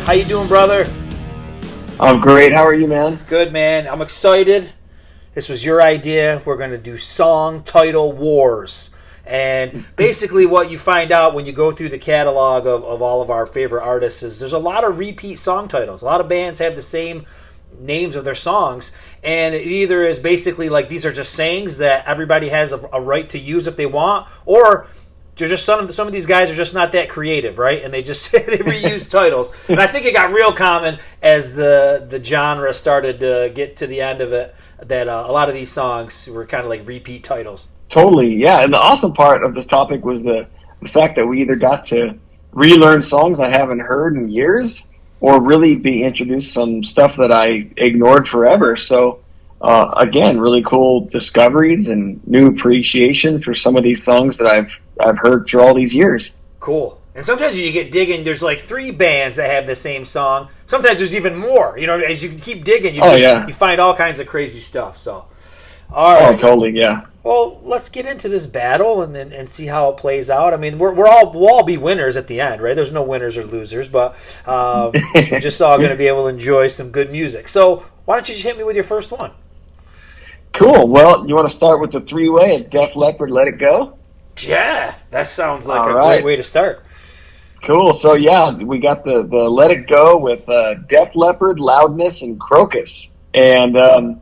How you doing, brother? I'm great. How are you, man? Good, man. I'm excited. This was your idea. We're going to do song title wars. And basically what you find out when you go through the catalog of all of our favorite artists is there's a lot of repeat song titles. A lot of bands have the same names of their songs, and it either is basically like these are just sayings that everybody has a right to use if they want, or there's just some of these guys are just not that creative, right? And they just they reuse titles. And I think it got real common as the genre started to get to the end of it, that a lot of these songs were kind of like repeat titles. Totally, yeah. And the awesome part of this topic was the fact that we either got to relearn songs I haven't heard in years, or really be introduced some stuff that I ignored forever. So, again, really cool discoveries and new appreciation for some of these songs that I've heard for all these years. Cool. And sometimes you get digging, there's like 3 bands that have the same song. Sometimes there's even more. You know, as you keep digging, you find all kinds of crazy stuff. So, all right. Oh, totally, yeah. Well, let's get into this battle and see how it plays out. I mean, we'll all be winners at the end, right? There's no winners or losers, but we're just all going to be able to enjoy some good music. So why don't you just hit me with your first one? Cool. Well, you want to start with the 3-way at Def Leppard, Let It Go? Yeah, that sounds like great way to start. Cool. So, yeah, we got the Let It Go with Def Leppard, Loudness, and Crocus. And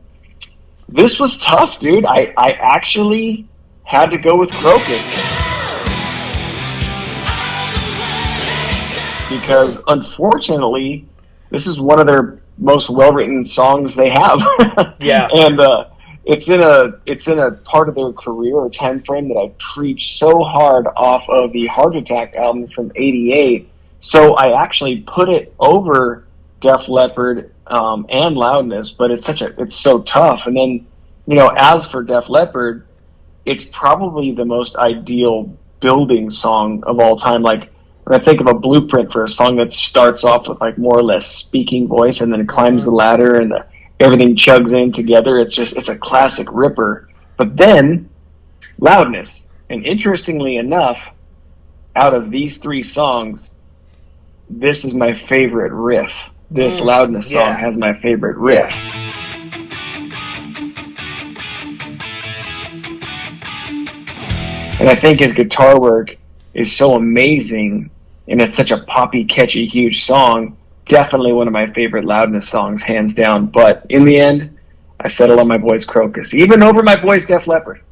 this was tough, dude. I actually had to go with Crocus. Because, unfortunately, this is one of their most well-written songs they have. Yeah. And it's in a part of their career or time frame that I preach so hard off of the Heart Attack album from '88. So I actually put it over Def Leppard and Loudness, but it's so tough. And then, you know, as for Def Leppard, it's probably the most ideal building song of all time. Like, when I think of a blueprint for a song that starts off with like more or less speaking voice and then climbs the ladder and everything chugs in together, it's a classic ripper. But then Loudness, and interestingly enough, out of these 3 songs, this is my favorite riff. This Loudness song has my favorite riff. Yeah. And I think his guitar work is so amazing, and it's such a poppy, catchy, huge song. Definitely one of my favorite Loudness songs, hands down. But in the end, I settled on my boys Crocus, even over my boys Def Leppard.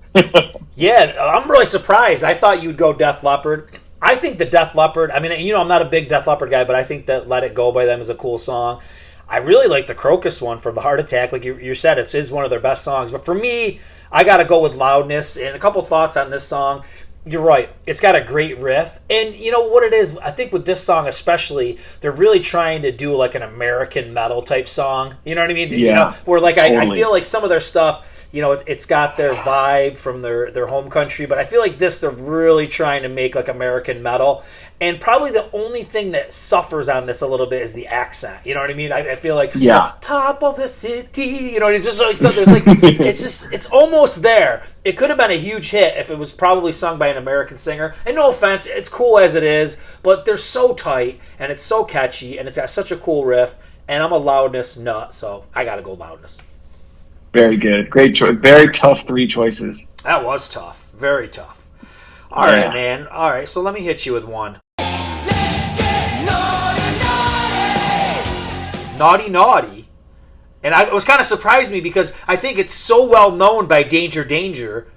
Yeah, I'm really surprised. I thought you'd go Def Leppard. I think the Def Leppard, I mean, you know, I'm not a big Def Leppard guy, but I think that Let It Go by them is a cool song. I really like the Crocus one from the Heart Attack. Like you said, it is one of their best songs. But for me, I got to go with Loudness. And a couple thoughts on this song. You're right. It's got a great riff. And you know what it is? I think with this song especially, they're really trying to do like an American metal type song. You know what I mean? Yeah, you know, where like totally. I feel like some of their stuff, you know, it's got their vibe from their home country. But I feel like this, they're really trying to make like American metal. And probably the only thing that suffers on this a little bit is the accent. You know what I mean? I feel like top of the city. You know, it's just like so. There's like it's almost there. It could have been a huge hit if it was probably sung by an American singer. And no offense, it's cool as it is, but they're so tight and it's so catchy and it's got such a cool riff. And I'm a Loudness nut, so I got to go Loudness. Very good, great choice. Very tough 3 choices. That was tough, very tough. All right, man. All right, so let me hit you with one. Naughty Naughty. And it was kind of surprised me because I think it's so well known by Danger Danger,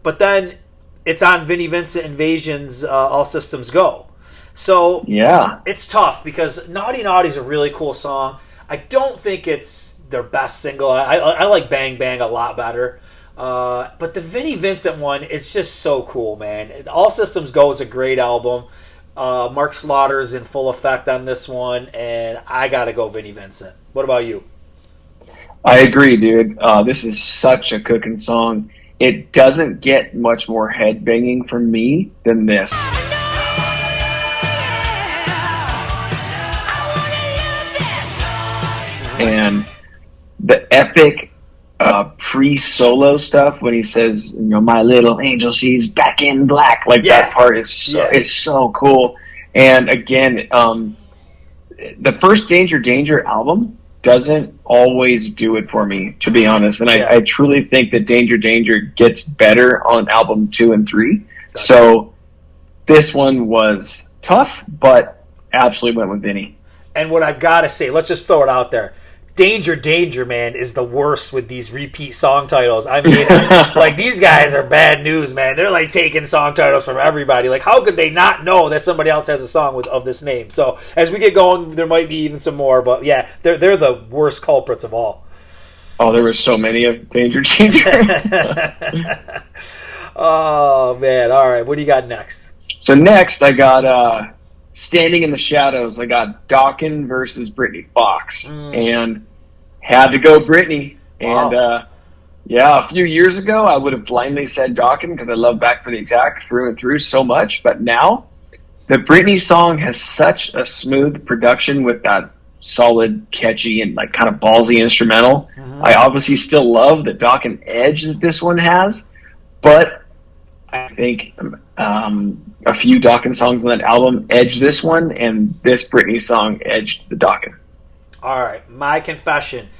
but then it's on Vinnie Vincent Invasion's All Systems Go. So yeah, it's tough because Naughty Naughty is a really cool song. I don't think it's their best single. I like Bang Bang a lot better. But the Vinnie Vincent one is just so cool, man. All Systems Go is a great album. Mark Slaughter's in full effect on this one, and I gotta go Vinnie Vincent. What about you? I agree, dude. This is such a cooking song. It doesn't get much more head-banging from me than this. And the epic pre-solo stuff when he says, you know, my little angel, she's back in black. Like that part is so cool. And again, the first Danger Danger album doesn't always do it for me, to be honest. And I truly think that Danger Danger gets better on album 2 and 3. Gotcha. So this one was tough, but absolutely went with Vinny. And what I've got to say, let's just throw it out there. Danger Danger, man, is the worst with these repeat song titles. I mean, like, these guys are bad news, man. They're like taking song titles from everybody. Like, how could they not know that somebody else has a song of this name? So as we get going, there might be even some more. But yeah, they're the worst culprits of all. Oh, there were so many of Danger Danger. Oh man! All right, what do you got next? So next, I got Standing in the Shadows. I got Dawkins versus Brittany Fox, and had to go Brittany. Wow. And a few years ago, I would have blindly said Dawkins because I love Back for the Attack through and through so much. But now, the Brittany song has such a smooth production with that solid, catchy, and like kind of ballsy instrumental. Mm-hmm. I obviously still love the Dawkins edge that this one has, but I think a few Dawkins songs on that album edged this one, and this Brittany song edged the Dawkins. All right, my confession.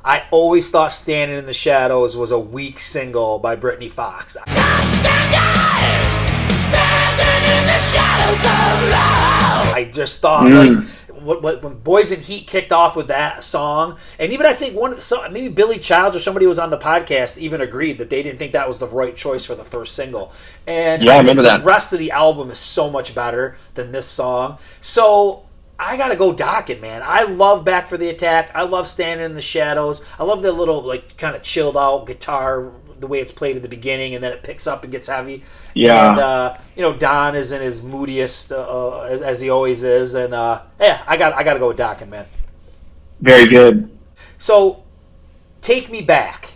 I always thought Standing in the Shadows was a weak single by Brittany Fox. I just thought, when Boys in Heat kicked off with that song, and even I think maybe Billy Childs or somebody who was on the podcast even agreed that they didn't think that was the right choice for the first single. And I remember that. The rest of the album is so much better than this song. So I gotta go Dawkins, man. I love Back for the Attack. I love Standing in the Shadows. I love the little like kind of chilled out guitar, the way it's played at the beginning, and then it picks up and gets heavy. Yeah. And Don is in his moodiest as he always is, and I gotta go with Dawkins, man. Very good. So, Take Me Back.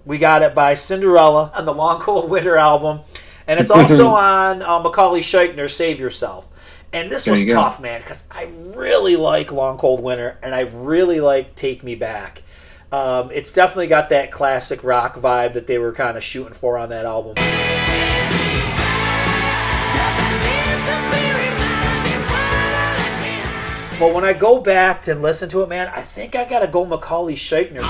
We got it by Cinderella on the Long Cold Winter album, and it's also on Macaulay Scheichner's Save Yourself. And this was tough, man, because I really like Long Cold Winter, and I really like Take Me Back. It's definitely got that classic rock vibe that they were kind of shooting for on that album. But when I go back and listen to it, man, I think I gotta go Macaulay Scheichner.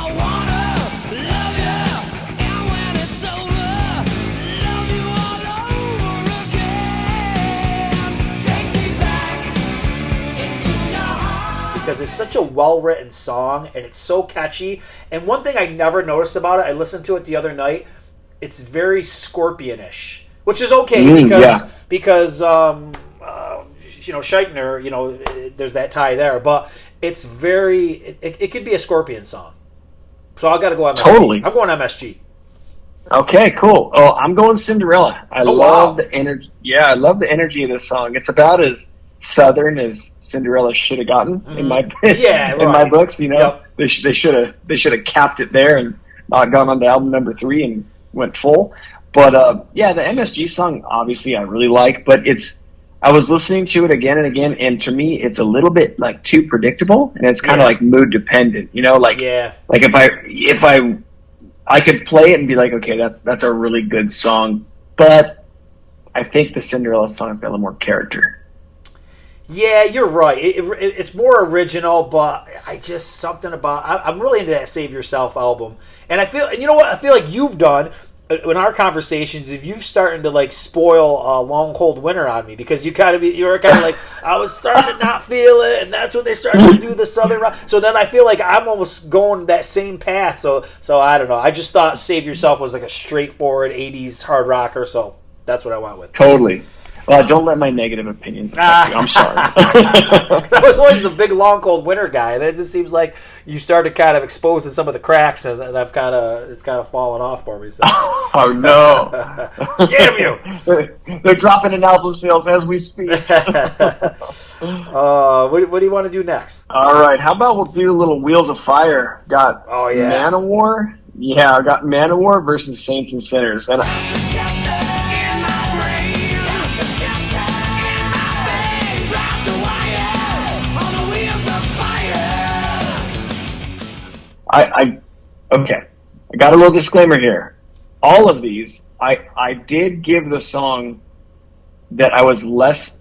Because it's such a well-written song, and it's so catchy. And one thing I never noticed about it, I listened to it the other night, it's very Scorpion-ish, which is okay because Scheichner, there's that tie there, but it's very, it could be a Scorpion song. So I got to go MSG. Totally. I'm going MSG. Okay, cool. Oh, I'm going Cinderella. I love the energy. Yeah, I love the energy of this song. It's about as Southern as Cinderella should have gotten in my my books. Yep. They should have capped it there and not gone on to album number 3 and went full. But the MSG song obviously I really like, but I was listening to it again and again, and to me it's a little bit like too predictable, and it's kind of like mood dependent. Like if I could play it and be like, okay, that's a really good song, but I think the Cinderella song's got a little more character. Yeah, you're right. It's more original, but something about I'm really into that Save Yourself album, and I feel, and you know what? I feel like you've done in our conversations. If you've starting to like spoil Long Cold Winter on me, because you were kind of like I was starting to not feel it, and that's when they started to do the Southern rock. So then I feel like I'm almost going that same path. So I don't know. I just thought Save Yourself was like a straightforward 80s hard rocker, so that's what I went with. Totally. Well, don't let my negative opinions affect you. I'm sorry. That was always a big Long Cold Winter guy. And it just seems like you started kind of exposing some of the cracks, and it's kind of fallen off for me. So. Oh no! Damn you! They're dropping in album sales as we speak. What do you want to do next? All right, how about we'll do a little Wheels of Fire? Got Manowar. Yeah, I got Manowar versus Saints and Sinners, and. Okay. I got a little disclaimer here. All of these, I did give the song that I was less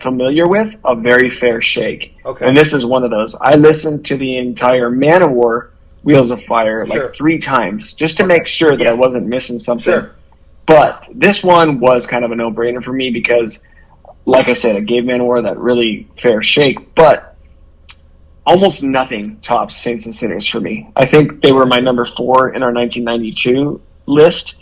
familiar with, A Very Fair Shake. Okay. And this is one of those. I listened to the entire Manowar Wheels of Fire Sure. like 3 times just to make sure that I wasn't missing something. Sure. But this one was kind of a no-brainer for me because, like I said, it gave Manowar that really fair shake. But almost nothing tops Saints and Sinners for me. I think they were my number 4 in our 1992 list,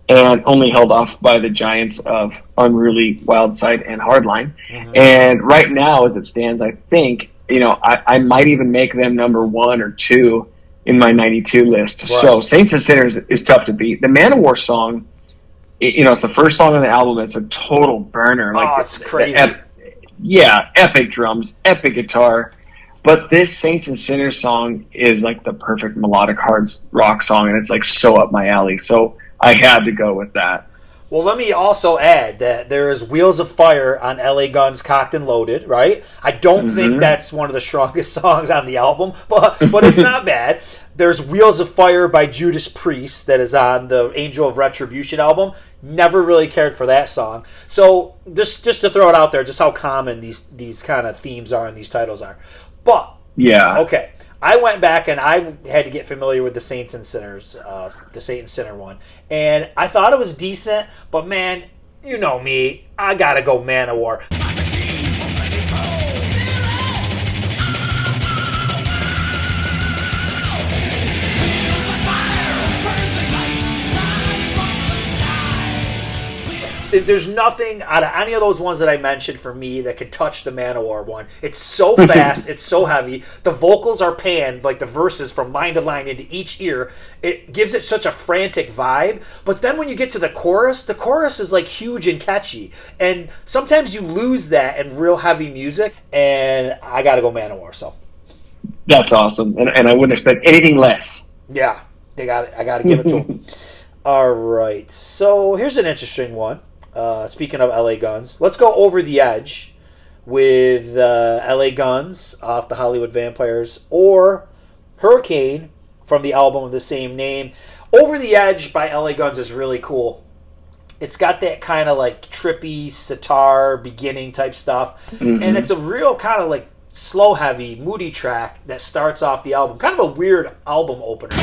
and only held off by the giants of Unruly, Wildside, and Hardline. Mm-hmm. And right now, as it stands, I think, I might even make them number 1 or 2 in my 92 list. Right. So Saints and Sinners is tough to beat. The Manowar song, it's the first song on the album. It's a total burner. Like, it's crazy. Epic drums, epic guitar. But this Saints and Sinners song is like the perfect melodic hard rock song, and it's like so up my alley. So I had to go with that. Well, let me also add that there is Wheels of Fire on LA Guns Cocked and Loaded, right? I don't think that's one of the strongest songs on the album, but it's not bad. There's Wheels of Fire by Judas Priest that is on the Angel of Retribution album. Never really cared for that song. So just to throw it out there, just how common these kind of themes are and these titles are. But, yeah. Okay. I went back and I had to get familiar with the Saints and Sinners, the Saint and Sinner one. And I thought it was decent, but man, you know me, I gotta go Manowar. There's nothing out of any of those ones that I mentioned for me that could touch the Manowar one. It's so fast, it's so heavy. The vocals are panned, like the verses from line to line into each ear. It gives it such a frantic vibe. But then when you get to the chorus is like huge and catchy. And sometimes you lose that in real heavy music. And I got to go Manowar. So that's awesome, and I wouldn't expect anything less. Yeah, I got to give it to them. All right, so here's an interesting one. Speaking of LA Guns, let's go Over the Edge with LA Guns off the Hollywood Vampires, or Hurricane from the album of the same name. Over the Edge by LA Guns is really cool. It's got that kind of like trippy sitar beginning type stuff, and it's a real kind of like slow heavy moody track that starts off the album. Kind of a weird album opener.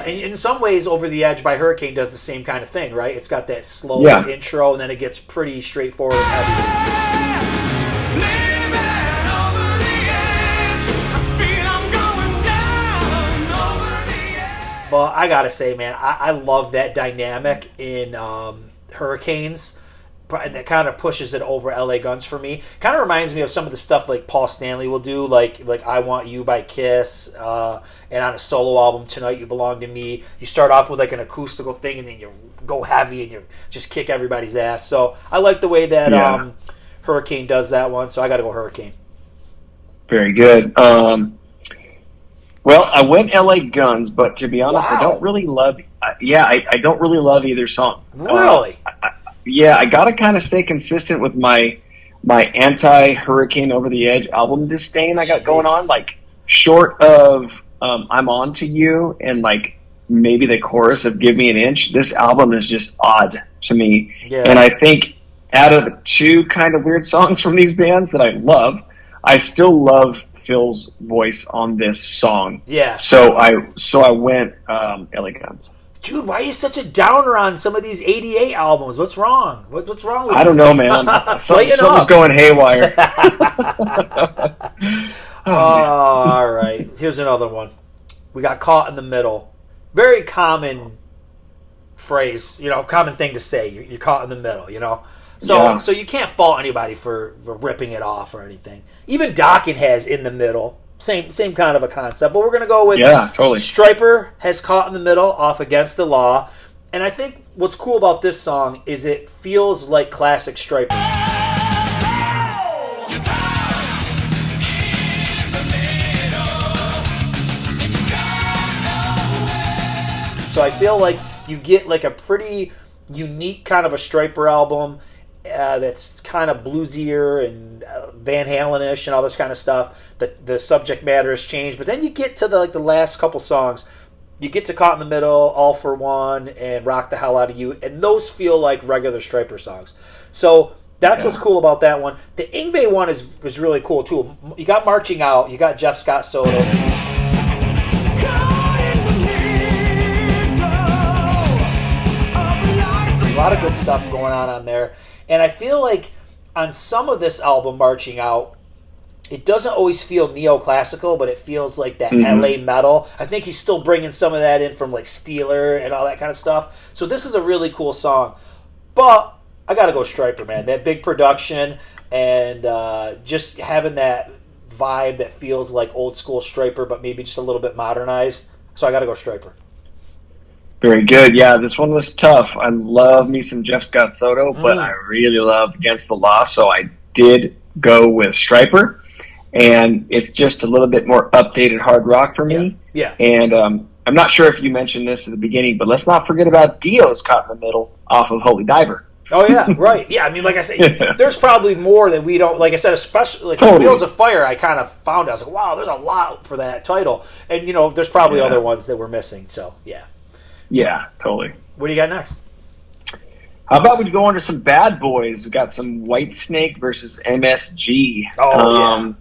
And in some ways, Over the Edge by Hurricane does the same kind of thing, right? It's got that slow intro, and then it gets pretty straightforward and heavy. But I gotta say, man, I love that dynamic in Hurricanes. And that kind of pushes it over LA Guns for me. Kind of reminds me of some of the stuff like Paul Stanley will do, like I Want You by Kiss, and on a solo album, Tonight You Belong to Me. You start off with like an acoustical thing, and then you go heavy and you just kick everybody's ass. So I like the way that Hurricane does that one, so I got to go Hurricane. Very good. Well, I went LA Guns, but to be honest, I don't really love. I don't really love either song. Really? I got to kind of stay consistent with my anti-Hurricane Over the Edge album disdain I got going on. Like, short of I'm On to You and like maybe the chorus of Give Me an Inch, this album is just odd to me. Yeah. And I think out of the 2 kind of weird songs from these bands that I love, I still love Phil's voice on this song. Yeah. So I went LA Guns. Dude, why are you such a downer on some of these 88 albums? What's wrong? What's wrong with you? I don't know, man. Something's going haywire. All right. Here's another one. We got Caught in the Middle. Very common phrase, common thing to say. You're caught in the middle, So you can't fault anybody for ripping it off or anything. Even Dokken has In the Middle. Same kind of a concept, but we're going to go with totally. Stryper has Caught in the Middle off Against the Law, and I think what's cool about this song is it feels like classic Stryper. So I feel like you get like a pretty unique kind of a Stryper album, that's kind of bluesier and Van Halen-ish and all this kind of stuff. The subject matter has changed, but then you get to the last couple songs. You get to Caught in the Middle, All for One, and Rock the Hell Out of You, and those feel like regular Stryper songs. So that's what's cool about that one. The Yngwie one is really cool too. You got Marching Out, you got Jeff Scott Soto. A lot of good stuff going on there. And I feel like on some of this album, Marching Out, it doesn't always feel neoclassical, but it feels like that LA metal. I think he's still bringing some of that in from like Steeler and all that kind of stuff. So this is a really cool song. But I got to go Stryper, man. That big production and just having that vibe that feels like old school Stryper, but maybe just a little bit modernized. So I got to go Stryper. Very good. Yeah, this one was tough. I love me some Jeff Scott Soto, but I really love Against the Law, so I did go with Stryper. And it's just a little bit more updated hard rock for me. Yeah. And I'm not sure if you mentioned this at the beginning, but let's not forget about Dio's Caught in the Middle off of Holy Diver. Oh, yeah, right. Yeah, I mean, like I said, there's probably more that we don't, like I said, especially like Wheels of Fire, I kind of found, I was like, wow, there's a lot for that title. And, there's probably other ones that we're missing, so, yeah. Yeah, totally. What do you got next? How about we go on to some bad boys? We got some Whitesnake versus MSG. Oh, yeah.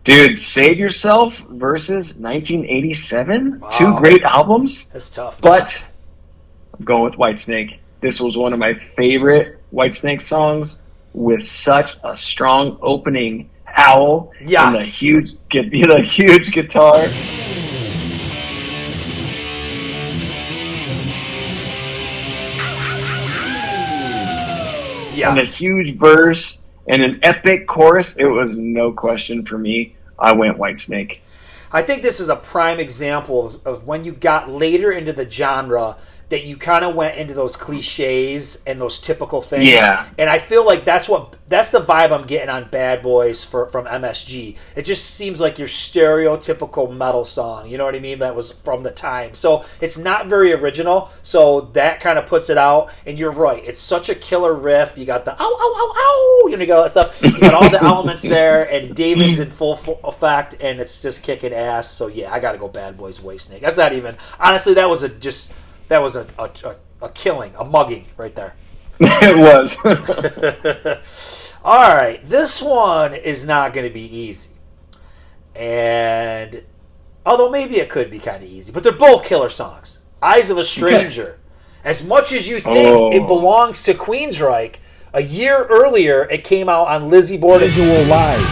Dude, Save Yourself versus 1987. Wow. Two great albums. That's tough. But I'm going with Whitesnake. This was one of my favorite Whitesnake songs with such a strong opening howl. Yes. And the huge guitar. Yes. And a huge verse and an epic chorus. It was no question for me. I went Whitesnake. I think this is a prime example of when you got later into the genre that you kind of went into those cliches and those typical things. Yeah. And I feel like that's the vibe I'm getting on Bad Boys from MSG. It just seems like your stereotypical metal song. You know what I mean? That was from the time. So it's not very original. So that kind of puts it out. And you're right. It's such a killer riff. You got the ow, ow, ow, ow. You got all that stuff. You got all the elements there. And David's in full effect. And it's just kicking ass. So yeah, I got to go Bad Boys, Whitesnake. That's not even... Honestly, that was a killing, a mugging right there. It was. All right, this one is not going to be easy. And although maybe it could be kind of easy, but they're both killer songs. Eyes of a Stranger. As much as you think it belongs to Queensryche, a year earlier it came out on Lizzie Borden's Visual Lies.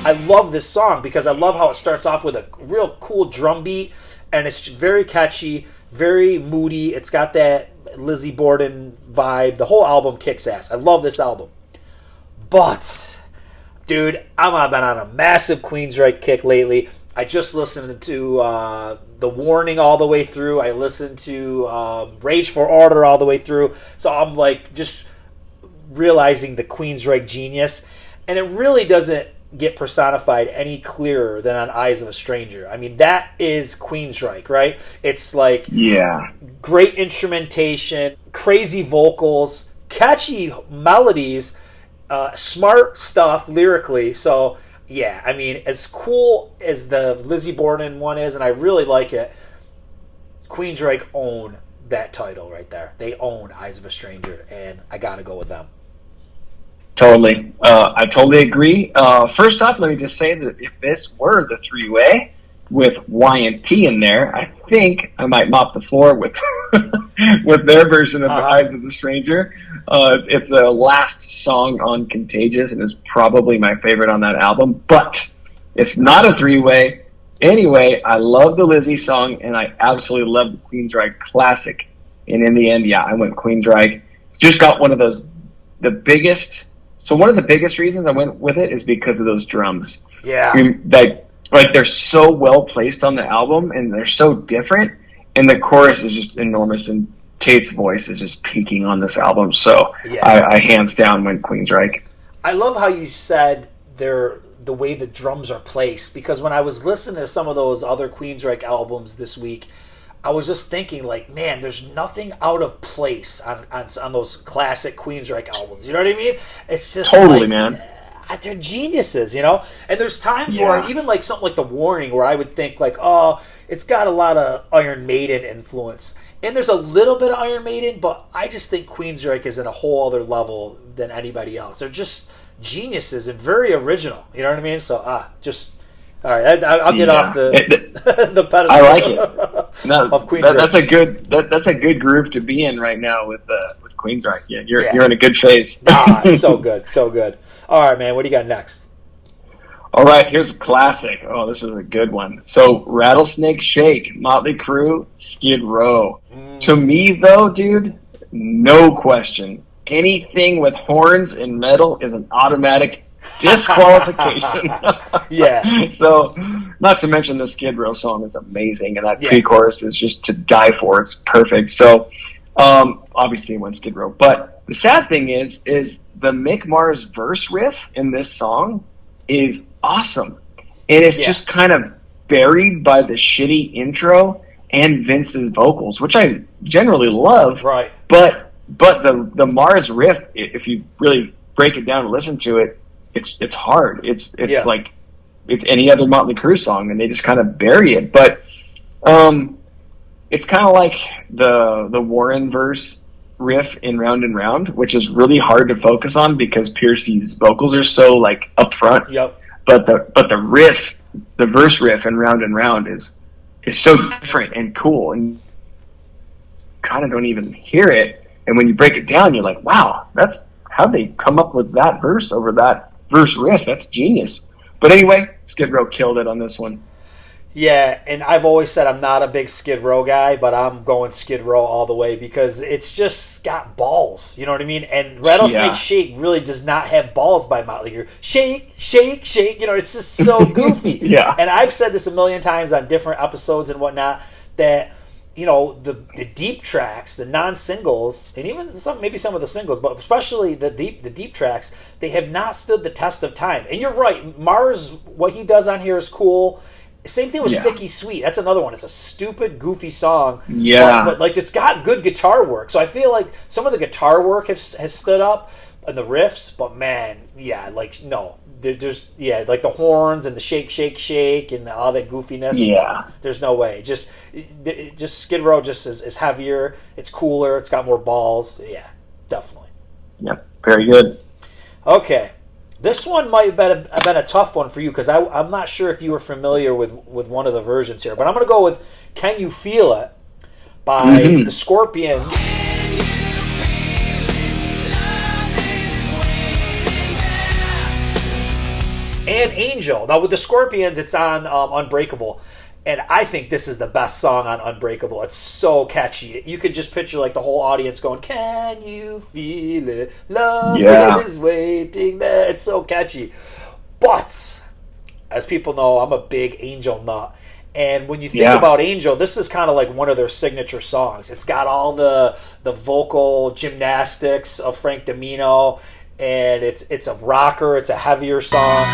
I love this song because I love how it starts off with a real cool drum beat, and it's very catchy, very moody. It's got that Lizzie Borden vibe. The whole album kicks ass. I love this album. But, dude, I've been on a massive Queensryche kick lately. I just listened to The Warning all the way through. I listened to Rage for Order all the way through. So I'm like just realizing the Queensryche genius. And it really doesn't get personified any clearer than on Eyes of a Stranger. I mean, that is Queensryche, right? It's like great instrumentation, crazy vocals, catchy melodies, smart stuff lyrically. So, yeah, I mean, as cool as the Lizzie Borden one is, and I really like it, Queensryche own that title right there. They own Eyes of a Stranger, and I got to go with them. Totally. I totally agree. First off, let me just say that if this were the three-way with Y&T in there, I think I might mop the floor with with their version of The Eyes of the Stranger. It's the last song on Contagious, and it's probably my favorite on that album. But it's not a three-way. Anyway, I love the Lizzie song, and I absolutely love the Queensryche classic. And in the end, yeah, I went Queensryche. It's just got one of those, one of the biggest reasons I went with it is because of those drums. Yeah. Like they're so well placed on the album, and they're so different, and the chorus is just enormous, and Tate's voice is just peaking on this album. So I hands down went Queensryche. I love how you said the way the drums are placed, because when I was listening to some of those other Queensryche albums this week, I was just thinking, like, man, there's nothing out of place on those classic Queensryche albums. You know what I mean? It's just totally, like, man. They're geniuses, you know? And there's times where, even like something like The Warning, where I would think, like, oh, it's got a lot of Iron Maiden influence. And there's a little bit of Iron Maiden, but I just think Queensryche is in a whole other level than anybody else. They're just geniuses and very original. You know what I mean? So, all right, I'll get off the the pedestal. I like it. No, of Queensryche. That's a good group to be in right now with Queensryche. Yeah, you're in a good phase. It's so good, so good. All right, man. What do you got next? All right, here's a classic. Oh, this is a good one. So, Rattlesnake Shake, Motley Crue, Skid Row. To me, though, dude, no question. Anything with horns and metal is an automatic disqualification. Yeah. So, not to mention the Skid Row song is amazing, and that pre-chorus is just to die for. It's perfect. So, obviously, it went Skid Row. But the sad thing is the Mick Mars verse riff in this song is awesome, and it's just kind of buried by the shitty intro and Vince's vocals, which I generally love. Right. But the Mars riff, if you really break it down and listen to it, it's hard. It's like it's any other Motley Crue song, and they just kind of bury it. But it's kind of like the Warren verse riff in Round and Round, which is really hard to focus on because Piercy's vocals are so like up front. Yep. But the riff, the verse riff in Round and Round is so different and cool, and you kind of don't even hear it. And when you break it down, you're like, wow, that's how they come up with that verse over that verse riff. That's genius. But anyway, Skid Row killed it on this one. Yeah, and I've always said I'm not a big Skid Row guy, but I'm going Skid Row all the way because it's just got balls. You know what I mean? And Rattlesnake Shake really does not have balls by Motley Crue. Shake, shake, shake. You know, it's just so goofy. Yeah. And I've said this a million times on different episodes and whatnot that, you know, the deep tracks, the non-singles, and even maybe some of the singles, but especially the deep tracks, they have not stood the test of time. And you're right, Mars, what he does on here is cool. Same thing with Sticky Sweet. That's another one. It's a stupid, goofy song. Yeah. But like, it's got good guitar work. So I feel like some of the guitar work has stood up and the riffs, but man, like, no. There's like the horns and the shake, shake, shake and all that goofiness. Yeah. There's no way. Just Skid Row just is heavier. It's cooler. It's got more balls. Yeah, definitely. Yep. Very good. Okay. This one might have been a tough one for you because I'm not sure if you were familiar with one of the versions here. But I'm going to go with Can You Feel It by the Scorpions. And Angel. Now with the Scorpions, it's on Unbreakable. And I think this is the best song on Unbreakable. It's so catchy. You could just picture like the whole audience going, "Can you feel it? Love is waiting there." It's so catchy. But as people know, I'm a big Angel nut. And when you think about Angel, this is kind of like one of their signature songs. It's got all the vocal gymnastics of Frank Domino, and it's a rocker. It's a heavier song.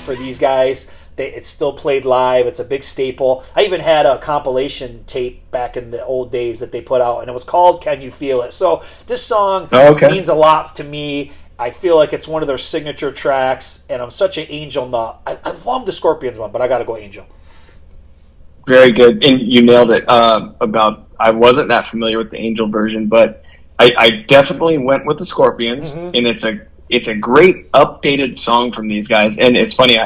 For these guys, it's still played live. It's a big staple. I even had a compilation tape back in the old days that they put out, and it was called Can You Feel It? So this song means a lot to me. I feel like it's one of their signature tracks, and I'm such an Angel nut. I love the Scorpions one, but I got to go Angel. Very good. And you nailed it. I wasn't that familiar with the Angel version, but I definitely went with the Scorpions, and it's a great updated song from these guys. And it's funny,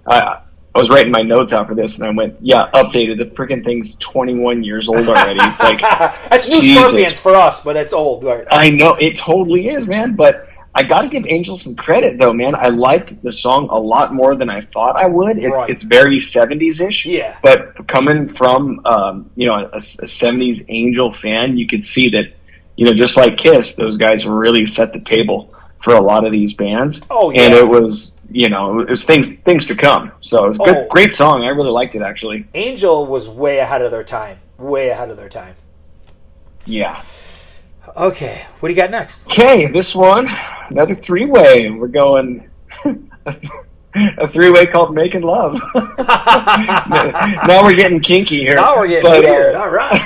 I was writing my notes out for this, and I went, updated. The freaking thing's 21 years old already. It's like that's new Scorpions for us, but it's old. Right? I know, it totally is, man. But I got to give Angel some credit, though, man. I liked the song a lot more than I thought I would. It's very 70s-ish. Yeah. But coming from a 70s Angel fan, you could see that, just like Kiss, those guys really set the table for a lot of these bands. Oh, yeah. And it was, it was things to come. So it was a great song. I really liked it, actually. Angel was way ahead of their time. Way ahead of their time. Yeah. Okay, what do you got next? Okay, this one, another three-way. We're going a three-way called Making Love. Now we're getting kinky here. Now we're getting weird. All right.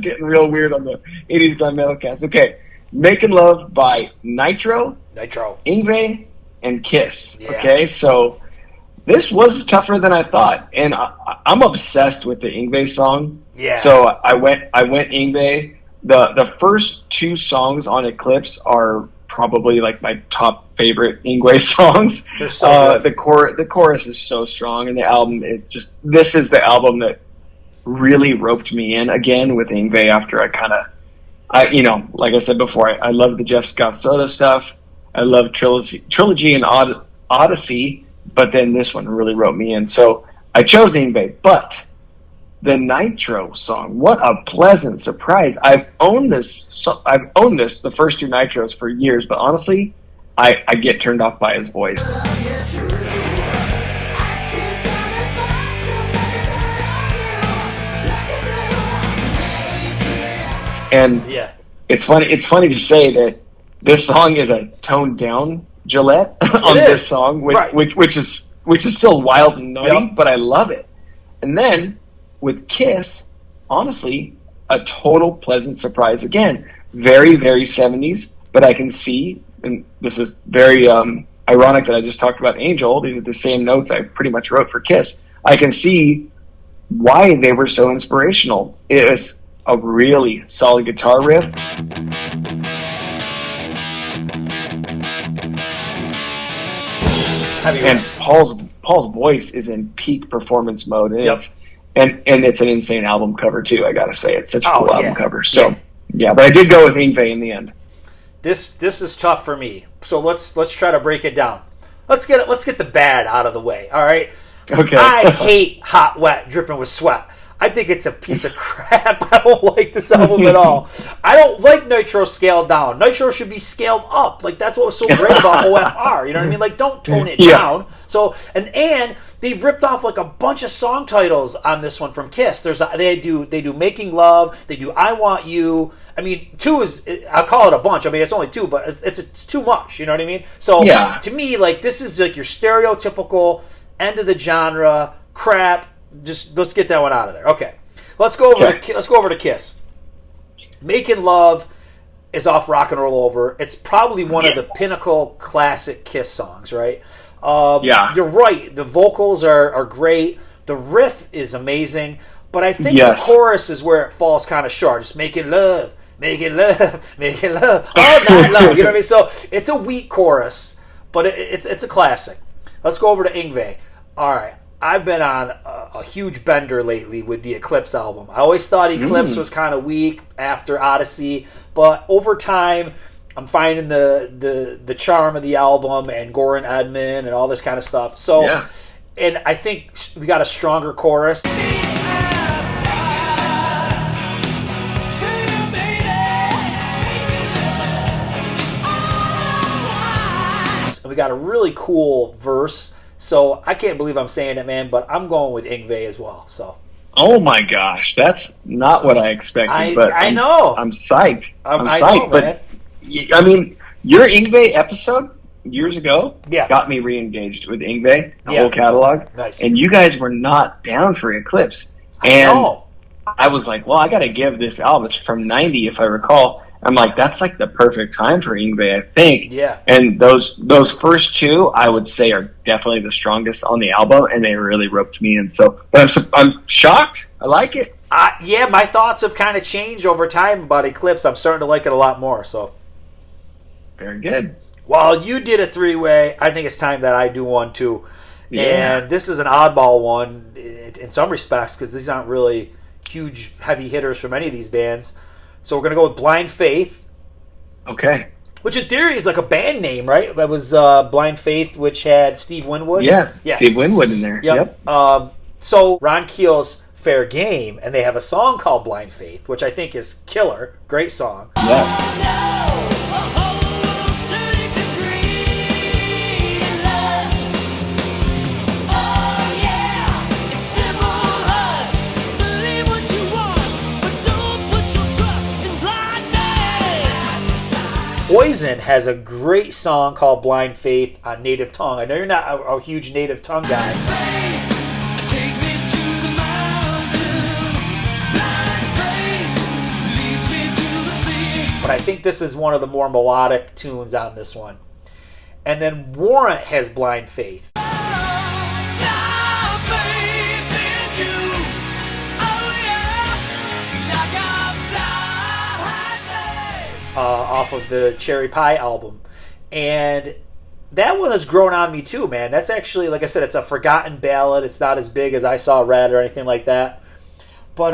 Getting real weird on the 80's Glam Metalcast. Okay, Making Love by Nitro, Yngwie, and Kiss. Yeah. Okay, so this was tougher than I thought, and I'm obsessed with the Yngwie song. Yeah. So I went Yngwie. The first two songs on Eclipse are probably like my top favorite Yngwie songs. They're so good. The chorus is so strong, and the album is just. This is the album that really roped me in again with Yngwie after like I said before, I love the Jeff Scott Soto stuff. I love Trilogy and Odyssey, but then this one really roped me in. So I chose Yngwie, but the Nitro song, what a pleasant surprise. I've owned this, the first two Nitros for years, but honestly, I get turned off by his voice. And it's funny to say that this song is a toned down Gillette on this song, which is still wild and nutty, but I love it. And then with Kiss, honestly, a total pleasant surprise. Again, very, very 70s, but I can see, and this is very ironic that I just talked about Angel. These are the same notes I pretty much wrote for Kiss. I can see why they were so inspirational. It was a really solid guitar riff. And Paul's voice is in peak performance mode. And it's an insane album cover too. I gotta say, it's such a cool album cover. So but I did go with Yngwie in the end. This is tough for me. So let's try to break it down. Let's get the bad out of the way. All right. Okay. I hate Hot Wet Dripping with Sweat. I think it's a piece of crap. I don't like this album at all. I don't like Nitro scaled down. Nitro should be scaled up. Like, that's what was so great about OFR. You know what I mean? Like, don't tone it down. So and they ripped off like a bunch of song titles on this one from Kiss. They do Making Love. They do I Want You. I mean, two is, I'll call it a bunch. I mean, it's only two, but it's too much. You know what I mean? So to me, like, this is like your stereotypical end of the genre crap. Just let's get that one out of there. Okay, let's go over to Kiss. Making Love is off Rock and Roll Over. It's probably one of the pinnacle classic Kiss songs, right? You're right. The vocals are great. The riff is amazing, but I think the chorus is where it falls kind of short. Just making love all night long. You know what I mean? So it's a weak chorus, but it's a classic. Let's go over to Yngwie. All right. I've been on a huge bender lately with the Eclipse album. I always thought Eclipse was kind of weak after Odyssey, but over time, I'm finding the charm of the album and Goran Edman and all this kind of stuff. So, and I think we got a stronger chorus. And we got a really cool verse. So I can't believe I'm saying it, man, but I'm going with Yngwie as well. So. Oh my gosh, that's not what I expected. But I know. I'm psyched. I'm psyched. I know, but man. I mean, your Yngwie episode years ago yeah. got me re-engaged with Yngwie, the whole catalog. Nice. And you guys were not down for Eclipse. And I know. I was like, well, I got to give this album. It's from '90, if I recall. I'm like, that's like the perfect time for Yngwie, I think. Yeah. And those first two, I would say, are definitely the strongest on the album, and they really roped me in. So, but I'm shocked. I like it. Yeah, my thoughts have kind of changed over time about Eclipse. I'm starting to like it a lot more. So, very good. While you did a three-way, I think it's time that I do one too. Yeah. And this is an oddball one in some respects because these aren't really huge heavy hitters from any of these bands. So we're going to go with Blind Faith. Okay. Which in theory is like a band name, right? That was Blind Faith, which had Steve Winwood. Yeah. Steve Winwood in there. Yep. So Ron Keel's Fair Game, and they have a song called Blind Faith, which I think is killer. Great song. Yes. Poison has a great song called Blind Faith on native tongue. I know you're not a huge native tongue guy. But I think this is one of the more melodic tunes on this one. And then Warrant has Blind Faith. Off of the Cherry Pie album. And that one has grown on me too, man. That's actually, like I said, it's a forgotten ballad. It's not as big as I Saw Red or anything like that. But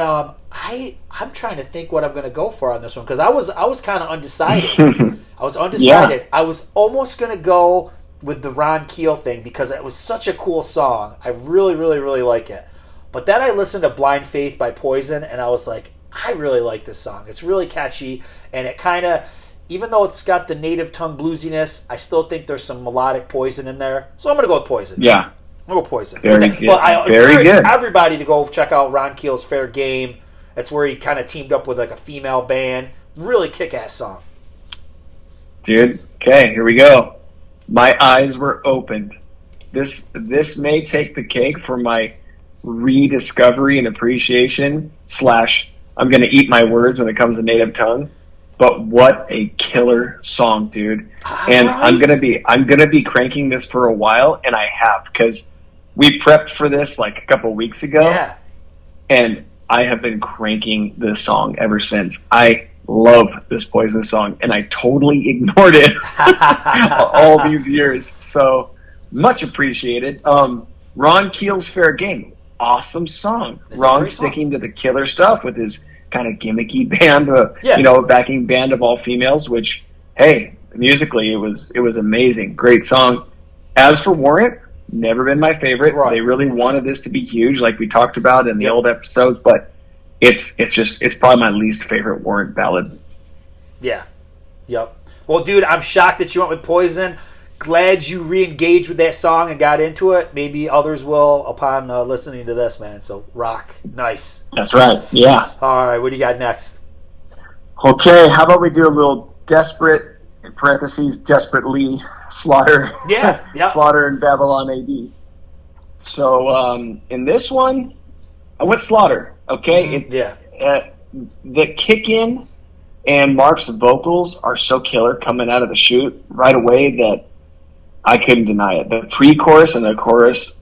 I'm trying to think what I'm going to go for on this one, because I was kind of undecided. I was undecided. Yeah. I was almost going to go with the Ron Keel thing because it was such a cool song. I really, really, really like it. But then I listened to Blind Faith by Poison, and I was like, I really like this song. It's really catchy, and it kind of, even though it's got the native tongue bluesiness, I still think there's some melodic Poison in there. So I'm going to go with Poison. Yeah. I'm going to go Poison. Very good. But I encourage everybody to go check out Ron Keel's Fair Game. That's where he kind of teamed up with like a female band. Really kick-ass song. Dude, okay, here we go. My eyes were opened. This may take the cake for my rediscovery and appreciation / I'm going to eat my words when it comes to native tongue. But what a killer song, dude. And right. I'm going to be cranking this for a while, and I have, because we prepped for this like a couple weeks ago. Yeah. And I have been cranking this song ever since. I love this Poison song, and I totally ignored it all these years. So much appreciated. Ron Keel's Fair Game. Awesome song. That's Ron sticking to the killer stuff with his kind of gimmicky band, backing band of all females, which, hey, musically it was amazing. Great song. As for Warrant, never been my favorite. Right. They really wanted this to be huge, like we talked about in the old episodes, but it's probably my least favorite Warrant ballad. Yeah. Yep. Well, dude, I'm shocked that you went with Poison. Glad you re-engaged with that song and got into it. Maybe others will upon listening to this, man. So, rock. Nice. That's right. Yeah. All right. What do you got next? Okay. How about we do a little Desperate, in parentheses, Desperately, Slaughter. Yeah. Yep. Slaughter and Babylon AD. So, in this one, I went Slaughter. Okay? Mm-hmm. The kick-in and Mark's vocals are so killer coming out of the chute right away that I couldn't deny it. The pre-chorus and the chorus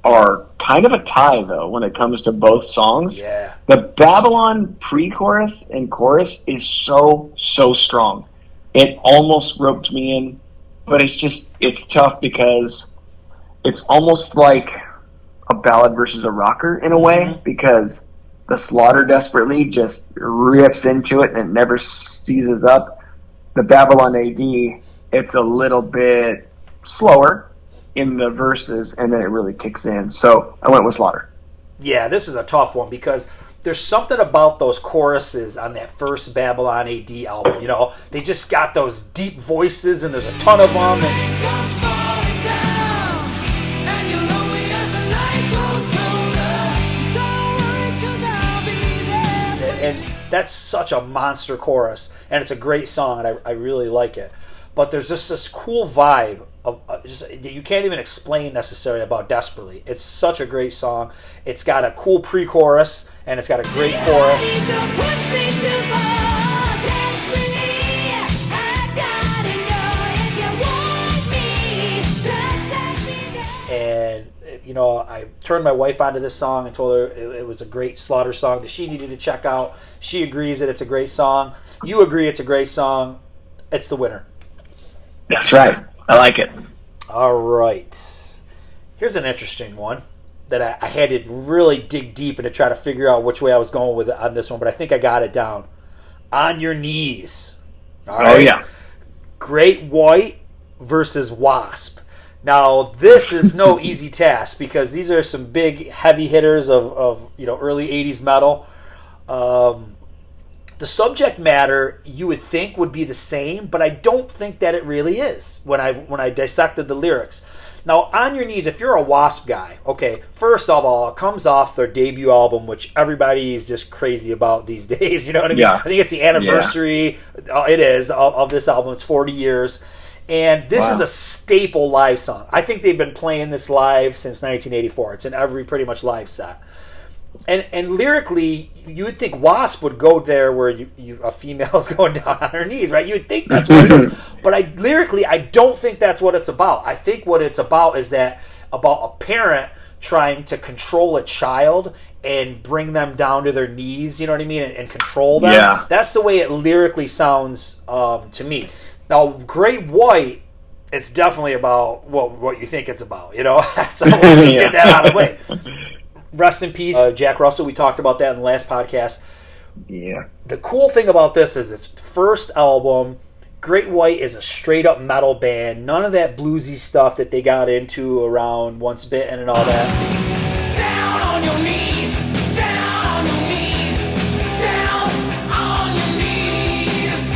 are kind of a tie, though, when it comes to both songs. Yeah. The Babylon pre-chorus and chorus is so strong. It almost roped me in, but it's tough because it's almost like a ballad versus a rocker in a way, because the Slaughter Desperately just rips into it and it never seizes up. The Babylon AD, it's a little bit slower in the verses, and then it really kicks in. So I went with Slaughter. Yeah, this is a tough one because there's something about those choruses on that first Babylon AD album. You know, they just got those deep voices, and there's a ton of them. And that's such a monster chorus, and it's a great song, and I really like it. But there's just this cool vibe of you can't even explain necessarily about Desperately. It's such a great song. It's got a cool pre-chorus, and it's got a great chorus. And I turned my wife onto this song and told her it was a great Slaughter song that she needed to check out. She agrees that it's a great song. You agree it's a great song. It's the winner. That's right. I like it. All right. Here's an interesting one that I had to really dig deep and to try to figure out which way I was going with it on this one, but I think I got it down. On Your Knees. All right. Oh, yeah. Great White versus Wasp. Now, this is no easy task because these are some big heavy hitters of early 80s metal. The subject matter you would think would be the same, but I don't think that it really is when I dissected the lyrics. Now, On Your Knees, if you're a Wasp guy, okay, first of all, it comes off their debut album, which everybody is just crazy about these days. You know what I mean? Yeah. I think it's the anniversary. It is of this album. It's 40 years. And this is a staple live song. I think they've been playing this live since 1984. It's in every pretty much live set. And lyrically, you would think Wasp would go there where a female's going down on her knees, right? You would think that's what it is. But lyrically, I don't think that's what it's about. I think what it's about is about a parent trying to control a child and bring them down to their knees, you know what I mean, and control them. Yeah. That's the way it lyrically sounds to me. Now, Great White, it's definitely about what you think it's about, you know? So we'll just get that out of the way. Rest in peace, Jack Russell. We talked about that in the last podcast. Yeah. The cool thing about this is its first album. Great White is a straight-up metal band. None of that bluesy stuff that they got into around Once Bitten and all that. Down on your knees, down on your knees, down on your knees,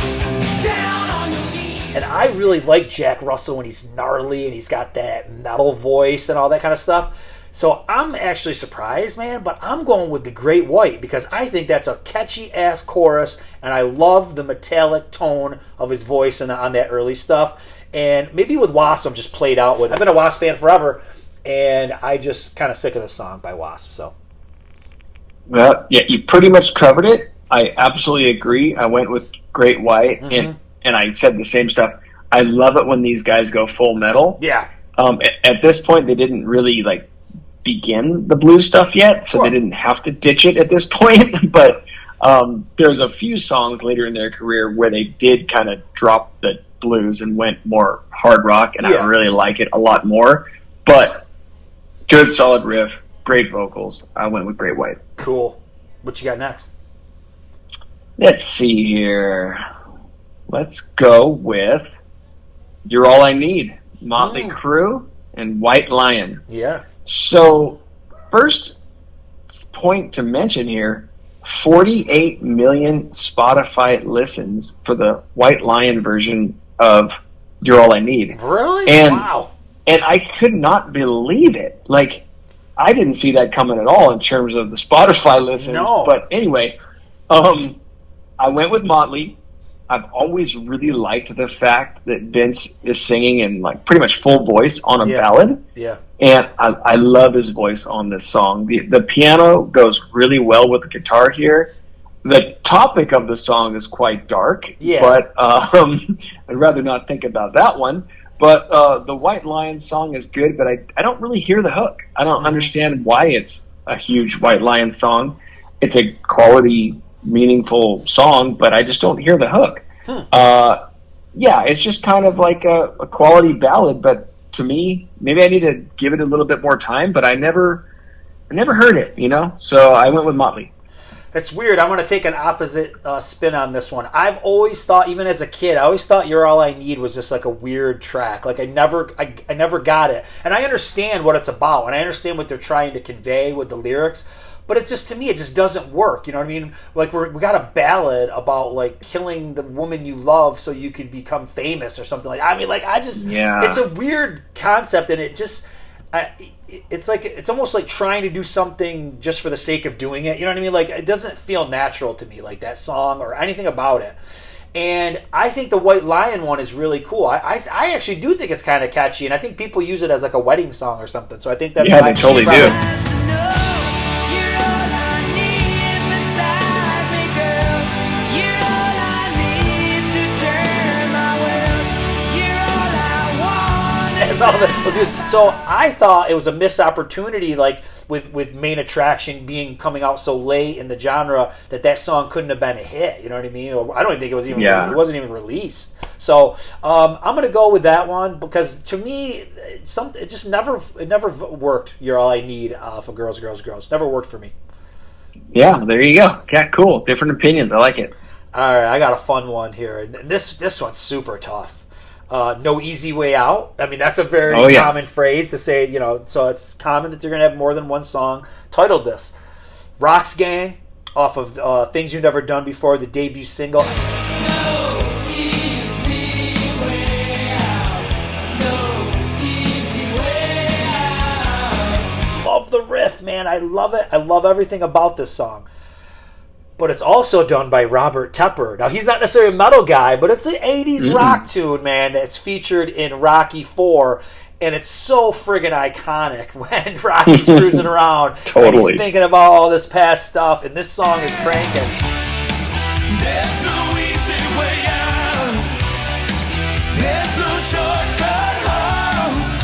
down on your knees. And I really like Jack Russell when he's gnarly and he's got that metal voice and all that kind of stuff. So I'm actually surprised, man, but I'm going with the Great White because I think that's a catchy-ass chorus, and I love the metallic tone of his voice on that early stuff. And maybe with Wasp, I'm just played out with. I've been a Wasp fan forever, and I just kind of sick of the song by Wasp. So, Well, yeah, you pretty much covered it. I absolutely agree. I went with Great White, and I said the same stuff. I love it when these guys go full metal. yeah. At this point, they didn't really begin the blues stuff yet, so they didn't have to ditch it at this point. But there's a few songs later in their career where they did kind of drop the blues and went more hard rock, and I really like it a lot more. But good, solid riff, great vocals. I went with Great White. Cool. What you got next? Let's see here. Let's go with You're All I Need, Motley Crue and White Lion. Yeah. So, first point to mention here, 48 million Spotify listens for the White Lion version of You're All I Need. Really? And, wow. And I could not believe it. I didn't see that coming at all in terms of the Spotify listens. No. But anyway, I went with Motley. I've always really liked the fact that Vince is singing in pretty much full voice on a ballad. Yeah. And I love his voice on this song. The piano goes really well with the guitar here. The topic of the song is quite dark, but I'd rather not think about that one. But the White Lion song is good, but I don't really hear the hook. I don't understand why it's a huge White Lion song. It's a quality, meaningful song, but I just don't hear the hook. It's just kind of like a quality ballad, but to me, maybe I need to give it a little bit more time, but I never heard it, so I went with Motley. It's weird. I'm going to take an opposite spin on this one. I've always thought, even as a kid, I always thought You're All I Need was just like a weird track. I never got it. And I understand what it's about, and I understand what they're trying to convey with the lyrics, but it just, to me, it just doesn't work. You know what I mean? We got a ballad about killing the woman you love so you could become famous or something like that. I mean, it's a weird concept, and it just, it's almost like trying to do something just for the sake of doing it. You know what I mean? It doesn't feel natural to me, that song or anything about it. And I think the White Lion one is really cool. I actually do think it's kind of catchy, and I think people use it as a wedding song or something. So I think that's they totally do. So I thought it was a missed opportunity, with Main Attraction coming out so late in the genre, that song couldn't have been a hit. You know what I mean? Or I don't even think it was even. It wasn't even released. So I'm going to go with that one because to me, it just never worked. You're All I Need for Girls, Girls, Girls. Never worked for me. Yeah, there you go. Yeah, cool. Different opinions. I like it. All right, I got a fun one here. This one's super tough. No Easy Way Out. I mean, that's a very common phrase to say, so it's common that they're going to have more than one song titled this. Rocks Gang, off of Things You've Never Done Before, the debut single. No easy way out. No easy way love the riff, man. I love it. I love everything about this song. But it's also done by Robert Tepper. Now, he's not necessarily a metal guy, but it's an 80s rock tune, man. It's featured in Rocky IV, and it's so friggin' iconic when Rocky's cruising around. Totally. And he's thinking about all this past stuff, and this song is cranking. There's no easy way out. There's no shortcut home.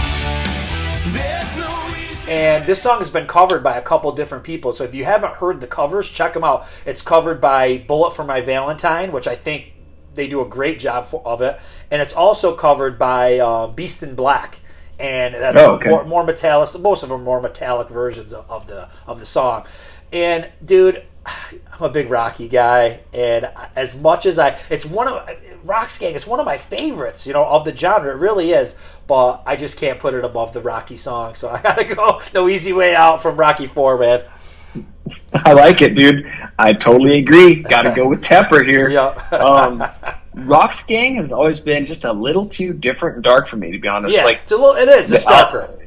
There's no easy. And this song has been covered by a couple different people. So if you haven't heard the covers, check them out. It's covered by Bullet for My Valentine, which I think they do a great job of it. And it's also covered by Beast in Black. And that's more metallic. Most of them are more metallic versions of the song. And dude, I'm a big Rocky guy, and as much as it's one of Rocksgang. It's one of my favorites, of the genre. It really is, but I just can't put it above the Rocky song. So I gotta go No Easy Way Out from Rocky IV, man. I like it, dude. I totally agree. Got to go with Tepper here. Yeah. Rocksgang has always been just a little too different and dark for me, to be honest. Yeah, like it is. It's darker.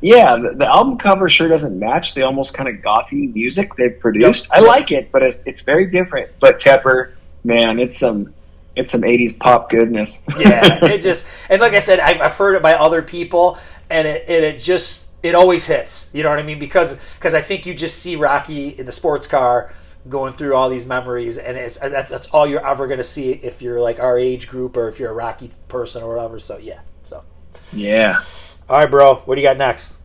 Yeah, the album cover sure doesn't match the almost kind of gothy music they've produced. Yep. I like it, but it's very different. But Tepper, man, it's some 80s pop goodness. Yeah, and like I said, I've heard it by other people, and it always hits. You know what I mean? Because I think you just see Rocky in the sports car going through all these memories, and that's all you're ever going to see if you're like our age group or if you're a Rocky person or whatever. So Yeah. All right, bro. What do you got next?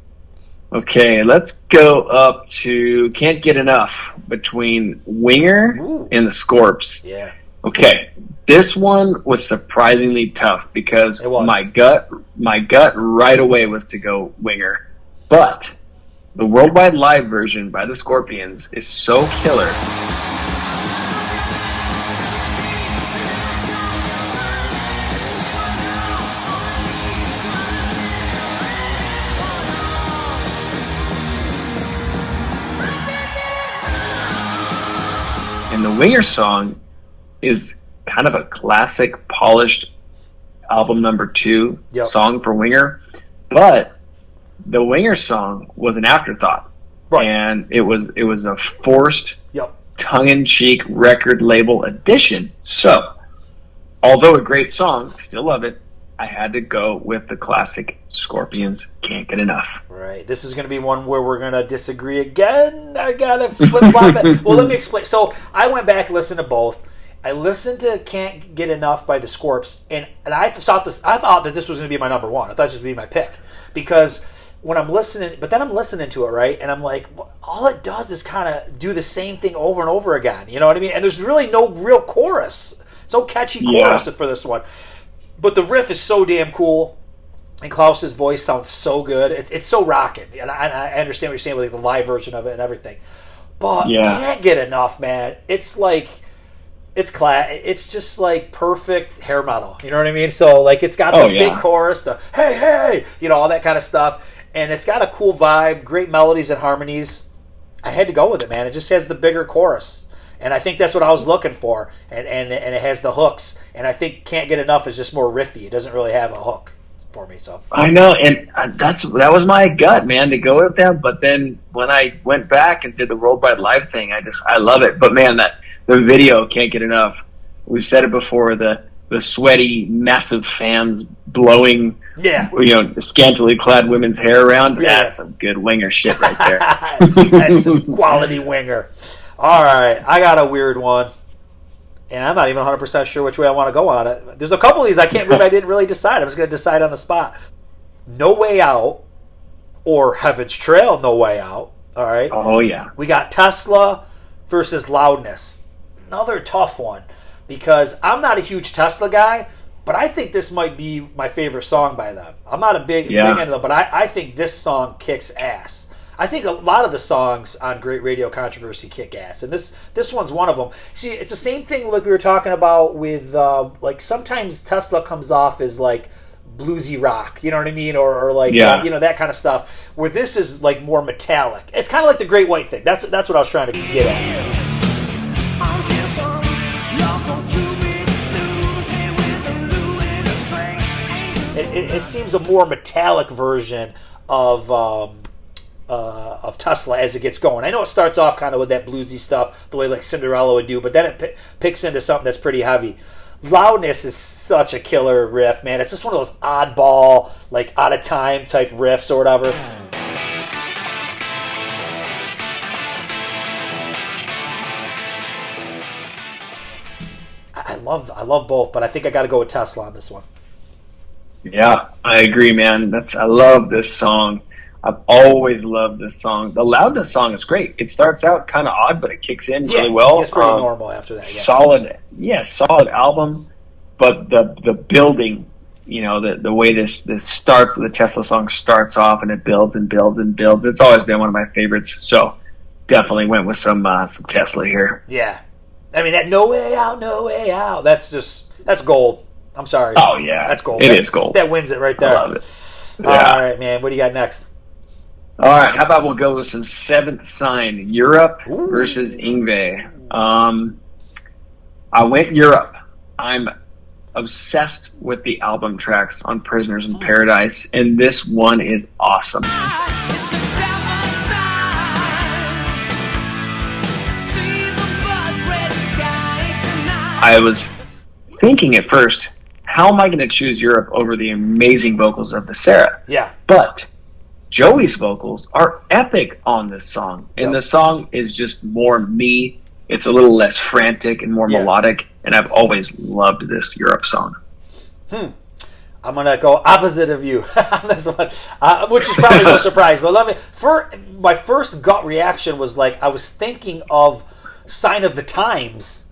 Okay, let's go up to Can't Get Enough between Winger and the Scorps. Yeah. Okay, this one was surprisingly tough because my gut right away was to go Winger. But the worldwide live version by the Scorpions is so killer. And the Winger song is kind of a classic, polished album number 2 song for Winger. But the Winger song was an afterthought. Right. And it was a forced, tongue-in-cheek record label addition. So, although a great song, I still love it, I had to go with the classic Scorpions, Can't Get Enough. Right. This is going to be one where we're going to disagree again. I got to flip-flop it. Well, let me explain. So I went back and listened to both. I listened to Can't Get Enough by the Scorps, and I thought that this was going to be my number one. I thought this was going to be my pick. Because when I'm listening, but then I'm listening to it, right? And I'm like, well, all it does is kind of do the same thing over and over again. You know what I mean? And there's really no real chorus. So catchy chorus for this one. But the riff is so damn cool, and Klaus's voice sounds so good. It's so rocking, and I understand what you're saying with like the live version of it and everything. But Can't Get Enough, man. It's like it's just like perfect hair metal. You know what I mean? So like it's got the big chorus, the hey, all that kind of stuff, and it's got a cool vibe, great melodies and harmonies. I had to go with it, man. It just has the bigger chorus. And I think that's what I was looking for, and it has the hooks. And I think Can't Get Enough is just more riffy. It doesn't really have a hook for me. So I know, and that was my gut, man, to go with them. But then when I went back and did the worldwide live thing, I love it. But man, the video Can't Get Enough. We've said it before. The sweaty, massive fans blowing, scantily clad women's hair around. Yeah. That's some good Winger shit right there. That's some quality Winger. All right, I got a weird one, and I'm not even 100% sure which way I want to go on it. There's a couple of these I didn't really decide. I was going to decide on the spot. No Way Out or Heaven's Trail, No Way Out. All right. Oh, yeah. We got Tesla versus Loudness. Another tough one because I'm not a huge Tesla guy, but I think this might be my favorite song by them. I'm not a big into them, but I think this song kicks ass. I think a lot of the songs on Great Radio Controversy kick ass, and this one's one of them. See, it's the same thing like we were talking about with like sometimes Tesla comes off as like bluesy rock, you know what I mean, or like that kind of stuff. Where this is like more metallic. It's kind of like the Great White Thing. That's what I was trying to get at. It seems a more metallic version of of Tesla as it gets going. I know it starts off kind of with that bluesy stuff, the way like Cinderella would do, but then it picks into something that's pretty heavy. Loudness is such a killer riff, man. It's just one of those oddball, like out of time type riffs or whatever. I love both, but I think I got to go with Tesla on this one. Yeah, I agree, man. I love this song. I've always loved this song. The Loudness song is great. It starts out kind of odd, but it kicks in really well. It's pretty normal after that. Yeah. Solid album. But the building, the way this starts, the Tesla song starts off and it builds and builds and builds. It's always been one of my favorites. So definitely went with some Tesla here. Yeah. I mean, that No Way Out, No Way Out, that's gold. I'm sorry. Oh, yeah. That's gold. It is gold. That wins it right there. I love it. Yeah. All right, man. What do you got next? All right. How about we'll go with some Seventh Sign, Europe versus Yngwie. I went Europe. I'm obsessed with the album tracks on Prisoners in Paradise, and this one is awesome. I was thinking at first, how am I going to choose Europe over the amazing vocals of the Sarah? Yeah. But Joey's vocals are epic on this song. And the song is just more me. It's a little less frantic and more melodic. And I've always loved this Europe song. I'm going to go opposite of you on this one, which is probably no surprise. But my first gut reaction was like, I was thinking of Sign of the Times.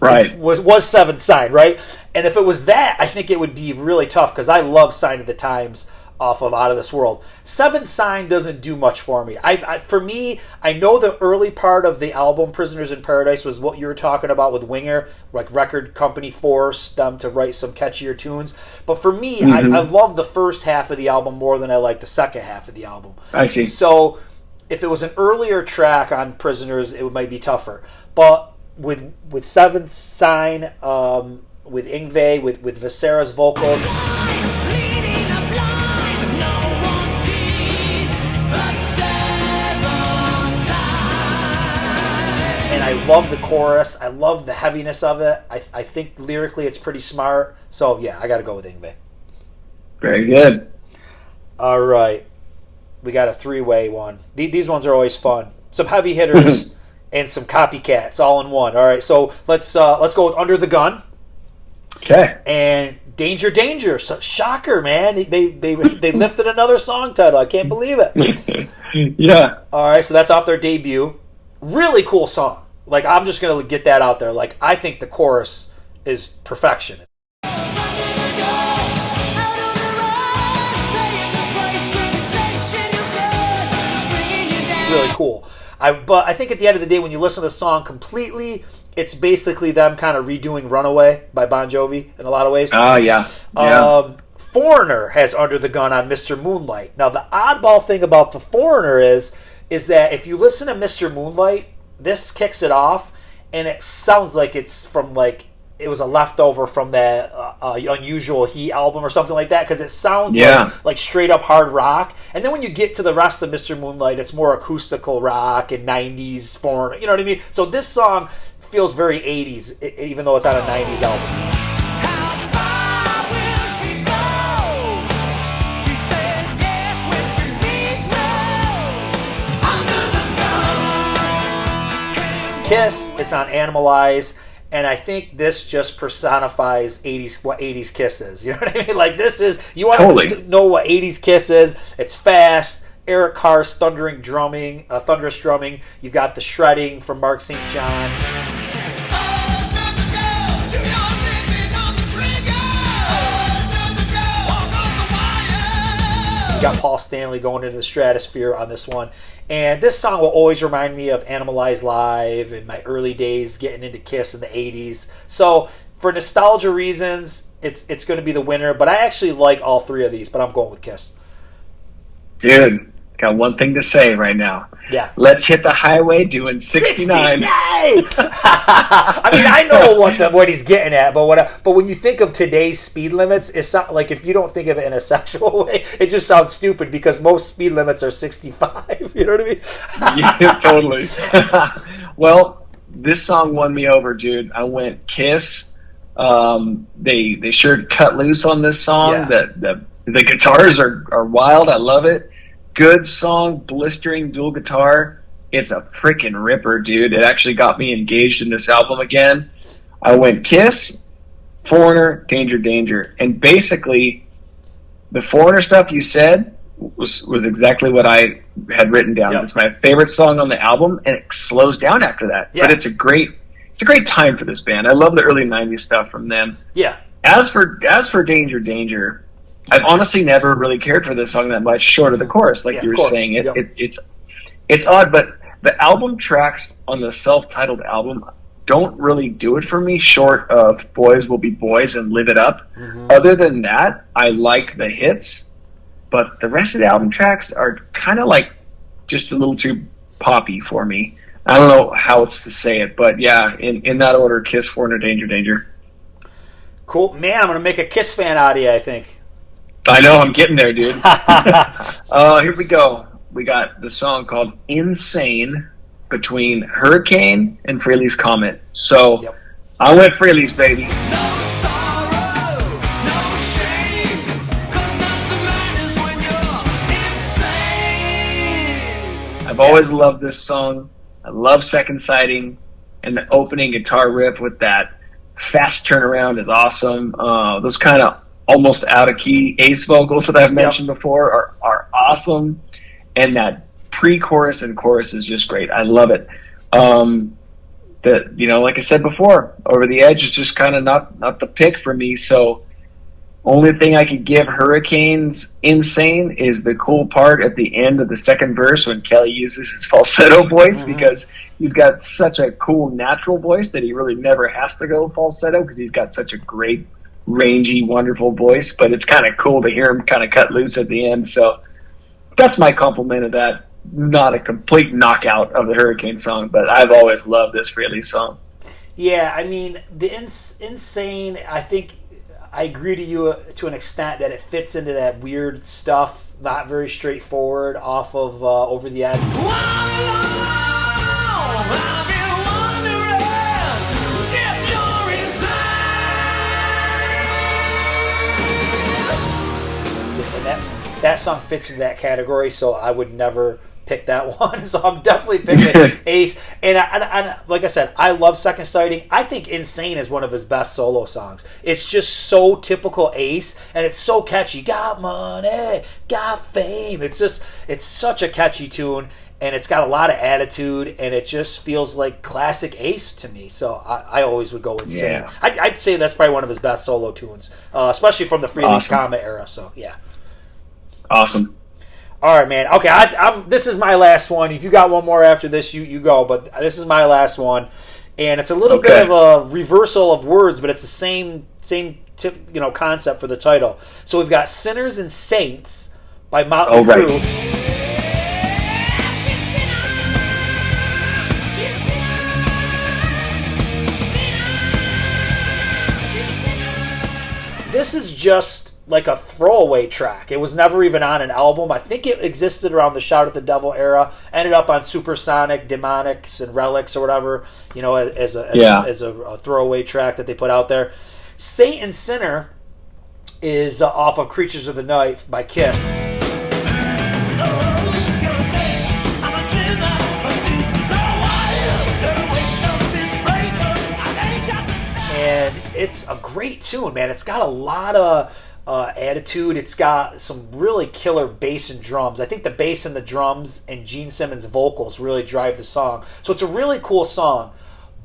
Right. Was Seventh Sign, right? And if it was that, I think it would be really tough because I love Sign of the Times off of Out of This World. Seventh Sign doesn't do much for me. For me, I know the early part of the album Prisoners in Paradise was what you were talking about with Winger, like record company forced them to write some catchier tunes. But for me, I love the first half of the album more than I like the second half of the album. I see. So if it was an earlier track on Prisoners, it might be tougher. But with Seventh Sign, with Yngwie, with Viscera's vocals, and I love the chorus. I love the heaviness of it. I think lyrically it's pretty smart. So yeah, I got to go with Yngwie. Very good. All right, we got a three-way one. These ones are always fun. Some heavy hitters. And some copycats all in one. All right, so let's go with Under the Gun. Okay. And Danger, Danger. So, shocker, man. They lifted another song title. I can't believe it. Yeah. All right, so that's off their debut. Really cool song. Like, I'm just going to get that out there. Like, I think the chorus is perfection. Really cool. But I think at the end of the day, when you listen to the song completely, it's basically them kind of redoing Runaway by Bon Jovi in a lot of ways. Oh, yeah. Foreigner has Under the Gun on Mr. Moonlight. Now, the oddball thing about the Foreigner is that if you listen to Mr. Moonlight, this kicks it off, and it sounds like it's from, like, it was a leftover from that Unusual He album or something like that, because it sounds like straight up hard rock. And then when you get to the rest of Mr. Moonlight, it's more acoustical rock and 90s foreign. You know what I mean? So this song feels very 80s, even though it's on a 90s album. Kiss, it's on Animalize. And I think this just personifies 80s, what 80s Kiss is. You know what I mean? Like, this is, you want to know what 80s Kiss is. It's fast. Eric Carr's thunderous drumming. You've got the shredding from Mark St. John. You got Paul Stanley going into the stratosphere on this one. And this song will always remind me of Animalize Live and my early days getting into Kiss in the 80s. So for nostalgia reasons, it's going to be the winner. But I actually like all three of these, but I'm going with Kiss. Dude, got one thing to say right now. Yeah. Let's hit the highway doing 69. 69! I mean, I know what he's getting at, but when you think of today's speed limits, it's not like, if you don't think of it in a sexual way, it just sounds stupid because most speed limits are 65. You know what I mean? Yeah, totally. Well, this song won me over, dude. I went Kiss. They sure cut loose on this song. Yeah. The guitars are wild. I love it. Good song, blistering dual guitar. It's a freaking ripper, dude. It actually got me engaged in this album again. I went Kiss, Foreigner, Danger, Danger. And basically, the Foreigner stuff you said was exactly what I had written down. Yep. It's my favorite song on the album, and it slows down after that. Yeah. But it's a great time for this band. I love the early 90s stuff from them. Yeah. As for Danger, Danger, I've honestly never really cared for this song that much, short of the chorus, like you were saying. It's odd, but the album tracks on the self-titled album don't really do it for me, short of Boys Will Be Boys and Live It Up. Mm-hmm. Other than that, I like the hits, but the rest of the album tracks are kind of like just a little too poppy for me. I don't know how else to say it, but yeah, in that order, Kiss, Foreigner, Danger, Danger. Cool. Man, I'm going to make a Kiss fan out of you, I think. I know, I'm getting there, dude. Here we go. We got the song called Insane between Hurricane and Frehley's Comet. So Yep. I went Frehley's, baby. No sorrow, no shame, 'cause nothing matters when you're insane. I've always loved this song. I love Second Sighting, and the opening guitar riff with that fast turnaround is awesome. Those kind of almost out of key Ace vocals that I've mentioned before are awesome, and that pre-chorus and chorus is just great. I love it. Like I said before, Over the Edge is just kind of not the pick for me. So only thing I could give Hurricanes Insane is the cool part at the end of the second verse when Kelly uses his falsetto voice, because he's got such a cool natural voice that he really never has to go falsetto because he's got such a great, rangy, wonderful voice. But it's kind of cool to hear him kind of cut loose at the end. So that's my compliment of that. Not a complete knockout of the Hurricane song, but I've always loved this Frehley song. Yeah, I mean, the Insane, I think I agree to you to an extent that it fits into that weird stuff, not very straightforward, off of Over the Edge. And that song fits into that category, so I would never pick that one. So I'm definitely picking Ace. And like I said, I love Second Sighting. I think Insane is one of his best solo songs. It's just so typical Ace, and it's so catchy. Got money, got fame. It's such a catchy tune, and it's got a lot of attitude, and it just feels like classic Ace to me. So I always would go Insane. Yeah. I'd say that's probably one of his best solo tunes, especially from the Frehley's Comet era. So yeah. Awesome. All right, man. Okay, this is my last one. If you got one more after this, you go. But this is my last one, and it's a little bit of a reversal of words, but it's the same concept for the title. So we've got "Sinners and Saints" by Motley Crue. This is just like a throwaway track. It was never even on an album. I think it existed around the Shout at the Devil era, ended up on Supersonic, Demonics, and Relics or whatever, as a throwaway track that they put out there. Saint and Sinner is off of Creatures of the Night by Kiss. And it's a great tune, man. It's got a lot of attitude. It's got some really killer bass and drums. I think the bass and the drums and Gene Simmons' vocals really drive the song. So it's a really cool song.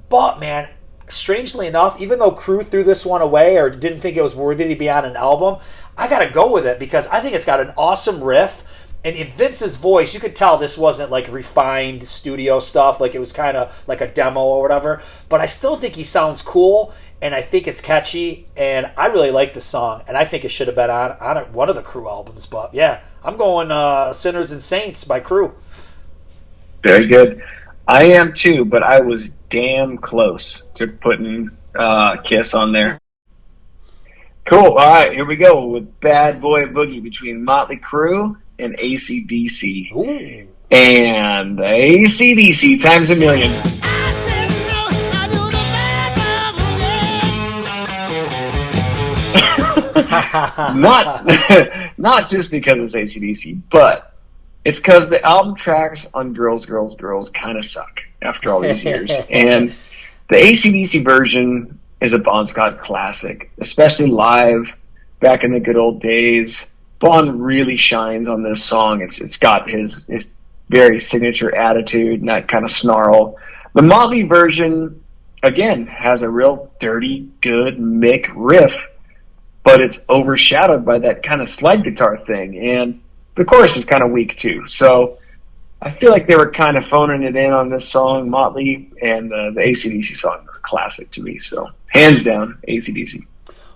But, man, strangely enough, even though Crue threw this one away or didn't think it was worthy to be on an album, I got to go with it because I think it's got an awesome riff. And in Vince's voice, you could tell this wasn't like refined studio stuff. Like it was kind of like a demo or whatever. But I still think he sounds cool. and I think it's catchy, and I really like the song, and I think it should have been on one of the Crew albums. But yeah, I'm going "Sinners and Saints" by Crew. Very good. I am too, but I was damn close to putting Kiss on there. Cool. All right, here we go with Bad Boy Boogie between Motley Crue and AC/DC. Ooh. And AC/DC times a million. Not just because it's AC/DC, but it's because the album tracks on Girls, Girls, Girls kind of suck after all these years. And the AC/DC version is a Bon Scott classic, especially live back in the good old days. Bon really shines on this song. It's got his very signature attitude and that kind of snarl. The Motley version, again, has a real dirty, good Mick riff, but it's overshadowed by that kind of slide guitar thing. And the chorus is kind of weak too. So I feel like they were kind of phoning it in on this song, Motley, and the AC/DC song are a classic to me. So hands down, AC/DC.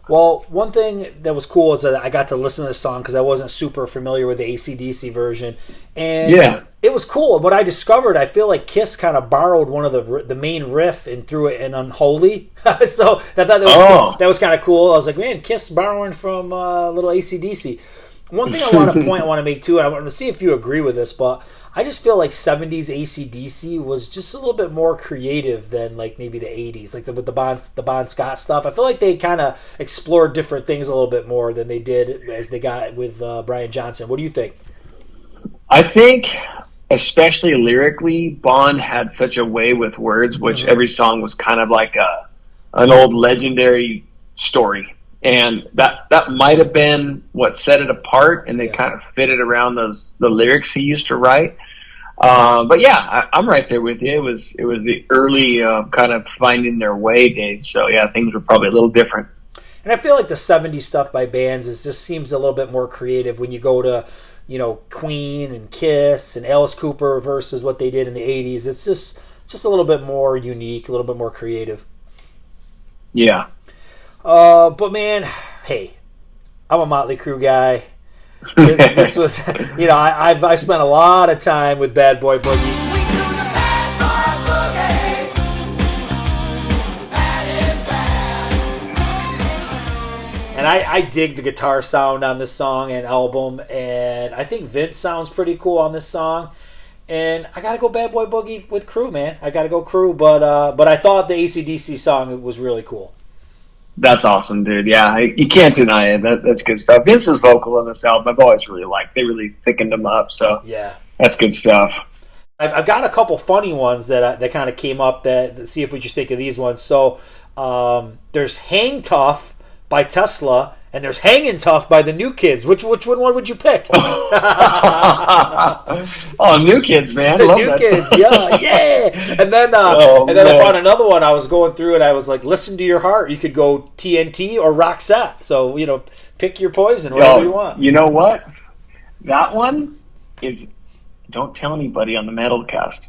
Well, one thing that was cool is that I got to listen to this song because I wasn't super familiar with the AC/DC version, and it was cool. What I discovered, I feel like Kiss kind of borrowed one of the main riff and threw it in Unholy. So I thought that was kind of cool. I was like, man, Kiss borrowing from little AC/DC. One thing I want to make too, and I want to see if you agree with this, but I just feel like 70s AC/DC was just a little bit more creative than like maybe the 80s, like with the Bon Scott stuff. I feel like they kind of explored different things a little bit more than they did as they got with Brian Johnson. What do you think? I think, especially lyrically, Bon had such a way with words, which every song was kind of like an old legendary story. And that might have been what set it apart, and they kind of fit it around the lyrics he used to write. But yeah, I'm right there with you. It was the early kind of finding their way days. So yeah, things were probably a little different. And I feel like the 70s stuff by bands just seems a little bit more creative when you go to, Queen and Kiss and Alice Cooper versus what they did in the 80s. It's just a little bit more unique, a little bit more creative. Yeah. But man, hey, I'm a Motley Crue guy. This was, I've spent a lot of time with Bad Boy Boogie. We do the bad boy boogie. Bad is bad. And I dig the guitar sound on this song and album, and I think Vince sounds pretty cool on this song. And I gotta go Bad Boy Boogie with Crue, man. I gotta go Crue, but I thought the AC/DC song was really cool. That's awesome, dude. Yeah, you can't deny it. That's good stuff. Vince's vocal on this album, I've always really liked. They really thickened him up, so yeah, that's good stuff. I've got a couple funny ones that kind of came up. That see if we just think of these ones. So there's "Hang Tough" by Tesla, and there's "Hangin' Tough" by the New Kids. Which one would you pick? Oh, New Kids, man. The Love New that. Kids, yeah. And then I found another one. I was going through it. I was like, "Listen to your heart." You could go TNT or Roxette. So pick your poison, whatever you want. You know what? That one is. Don't tell anybody on the Metalcast,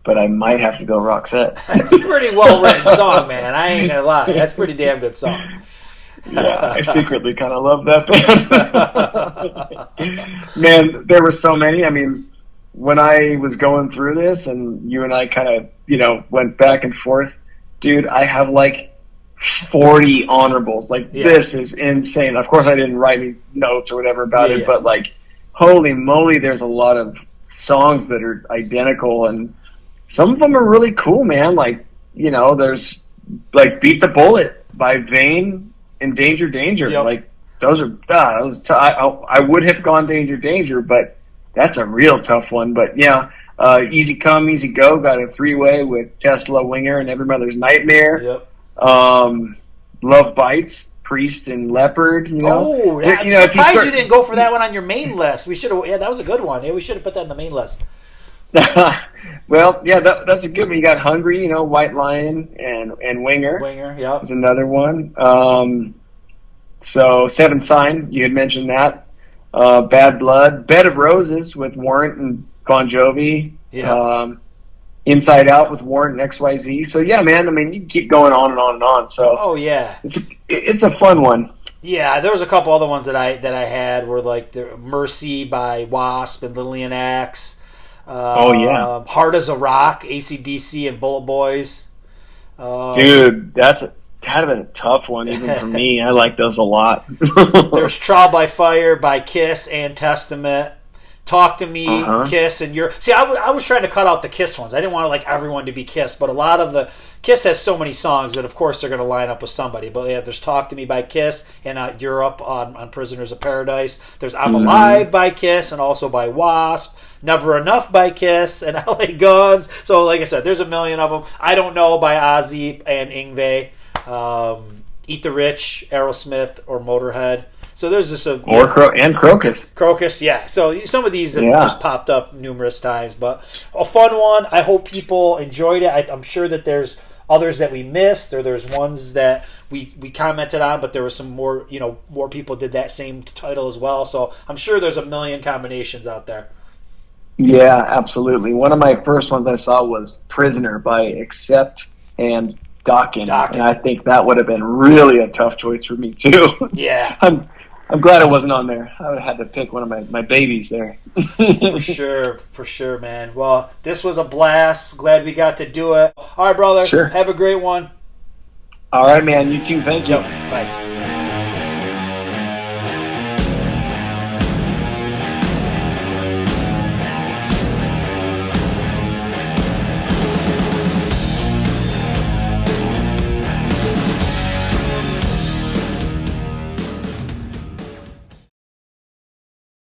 but I might have to go Roxette. It's a pretty well written song, man. I ain't gonna lie. That's a pretty damn good song. Yeah, I secretly kind of love that band. Man, there were so many. I mean, when I was going through this and you and I kind of, went back and forth, dude, I have like 40 honorables. Like, This is insane. Of course, I didn't write any notes or whatever about it, but like, holy moly, there's a lot of songs that are identical, and some of them are really cool, man. Like, there's like "Beat the Bullet" by Vane and Danger Danger. Yep. Like, those are I would have gone Danger Danger, but that's a real tough one. But yeah, Easy Come Easy Go got a 3-way with Tesla, Winger, and Every Mother's Nightmare. Yep. Love Bites, Priest and Leopard. Oh, I'm surprised you didn't go for that one on your main list. We should have. Yeah, that was a good one. Yeah, we should have put that in the main list. Well, yeah, that's a good one. You got Hungry, White Lion and Winger. Winger, yeah. There's another one. So Seventh Sign, you had mentioned that. Bad Blood, Bed of Roses with Warrant and Bon Jovi. Yeah. Inside Out with Warren and XYZ. So yeah, man. I mean, you can keep going on and on and on. So Oh yeah. it's a fun one. Yeah, there was a couple other ones that I had were like the Mercy by Wasp and Lillian Axe. Oh yeah, Hard as a Rock, AC/DC and Bullet Boys. dude, that's kind of a tough one even for me. I like those a lot. There's Trial by Fire by Kiss and Testament. Talk to Me, Kiss, and your. See, I was trying to cut out the Kiss ones. I didn't want like everyone to be Kiss, but a lot of the Kiss has so many songs that of course they're going to line up with somebody. But yeah, there's Talk to Me by Kiss and Europe on Prisoners of Paradise. There's I'm Alive by Kiss and also by Wasp. Never Enough by Kiss and LA Guns. So like I said, there's a million of them. I Don't Know by Ozzy and Yngwie. Eat the Rich, Aerosmith, or Motorhead. So there's just a and Crocus. Crocus, yeah. So some of these have just popped up numerous times, but a fun one. I hope people enjoyed it. I'm sure that there's others that we missed, or there's ones that we commented on, but there was some more. More people did that same title as well. So I'm sure there's a million combinations out there. Yeah, absolutely. One of my first ones I saw was Prisoner by Accept and Dokken. And I think that would have been really a tough choice for me too. Yeah. I'm glad it wasn't on there. I would have had to pick one of my babies there. For sure, man. Well, this was a blast. Glad we got to do it. All right, brother. Sure. Have a great one. All right, man. You too. Thank you. Yep. Bye.